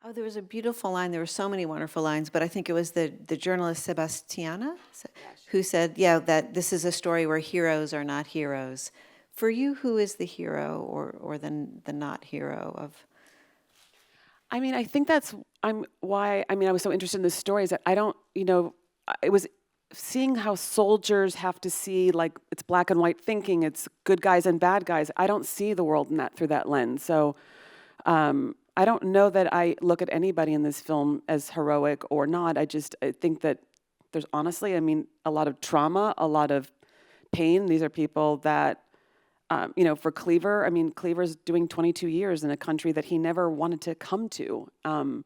Oh, there was a beautiful line. There were so many wonderful lines, but I think it was the journalist Sebastiana who said, yeah, that this is a story where heroes are not heroes. For you, who is the hero or the not hero of? I mean, I think that's why I was so interested in this story is that I don't, it was seeing how soldiers have to see, like, it's black and white thinking, it's good guys and bad guys. I don't see the world in that through that lens. So I don't know that I look at anybody in this film as heroic or not. I think that there's honestly, a lot of trauma, a lot of pain. These are people that, for Cleaver, Cleaver's doing 22 years in a country that he never wanted to come to. And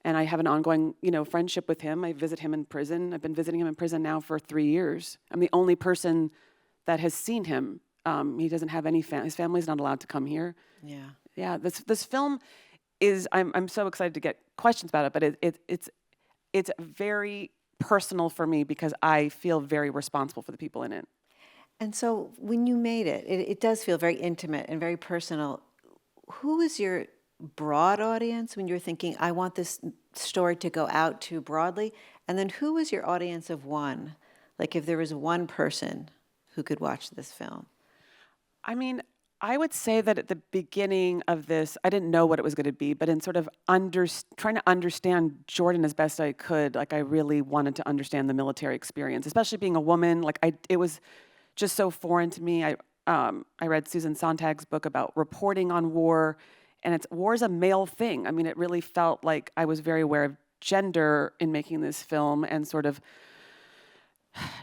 I have an ongoing, friendship with him. I visit him in prison. I've been visiting him in prison now for 3 years. I'm the only person that has seen him. He doesn't have any his family's not allowed to come here. Yeah. Yeah, this film is, I'm so excited to get questions about it, but it's very personal for me because I feel very responsible for the people in it. And so when you made it does feel very intimate and very personal. Who is your broad audience when you're thinking, I want this story to go out to broadly? And then who is your audience of one? Like if there was one person who could watch this film? I would say that at the beginning of this, I didn't know what it was going to be, but in sort of trying to understand Jordan as best I could, like I really wanted to understand the military experience, especially being a woman. Like it was just so foreign to me. I read Susan Sontag's book about reporting on war, and war is a male thing. It really felt like I was very aware of gender in making this film and sort of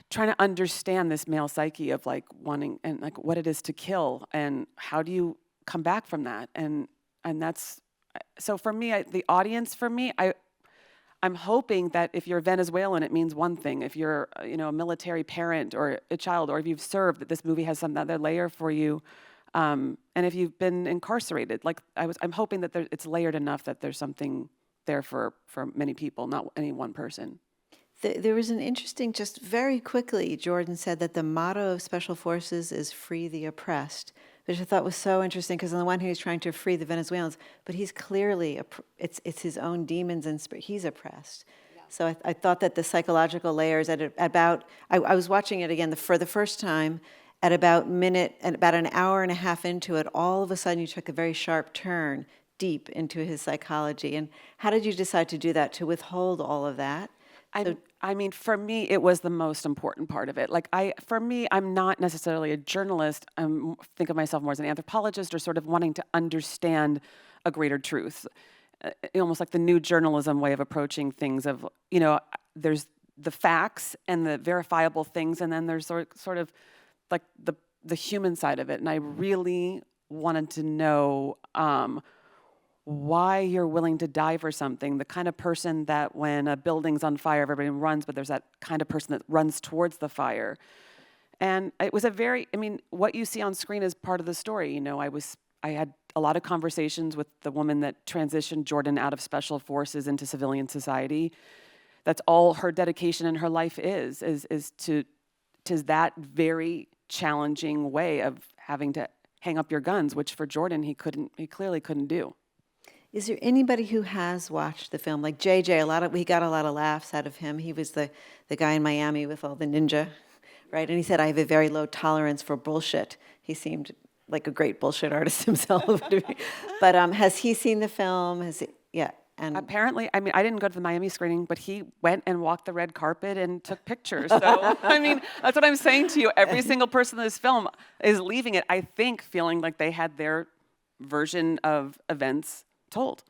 trying to understand this male psyche of like wanting and like what it is to kill and how do you come back from that, and that's so for me, the audience for me, I'm hoping that if you're Venezuelan, it means one thing. If you're a military parent or a child, or if you've served, that this movie has some other layer for you. And if you've been incarcerated, like I'm hoping that it's layered enough that there's something there for many people, not any one person. There was an interesting, just very quickly, Jordan said that the motto of Special Forces is free the oppressed, which I thought was so interesting because on the one hand he's trying to free the Venezuelans, but he's clearly, it's his own demons and he's oppressed. Yeah. So I thought that the psychological layers I was watching it again for the first time at about an hour and a half into it, all of a sudden you took a very sharp turn deep into his psychology. And how did you decide to do that, to withhold all of that? For me, it was the most important part of it. I'm not necessarily a journalist. I think of myself more as an anthropologist or sort of wanting to understand a greater truth. Almost like the new journalism way of approaching things of, there's the facts and the verifiable things, and then there's sort of like the human side of it. And I really wanted to know why you're willing to die for something, the kind of person that when a building's on fire, everybody runs, but there's that kind of person that runs towards the fire. And it was what you see on screen is part of the story. I had a lot of conversations with the woman that transitioned Jordan out of special forces into civilian society. That's all her dedication in her life is to that very challenging way of having to hang up your guns, which for Jordan, he clearly couldn't do. Is there anybody who has watched the film? Like JJ, we got a lot of laughs out of him. He was the guy in Miami with all the ninja, right? And he said, I have a very low tolerance for bullshit. He seemed like a great bullshit artist himself. But has he seen the film? Yeah. And apparently, I didn't go to the Miami screening, but he went and walked the red carpet and took pictures. So, that's what I'm saying to you. Every single person in this film is leaving it, I think, feeling like they had their version of events told.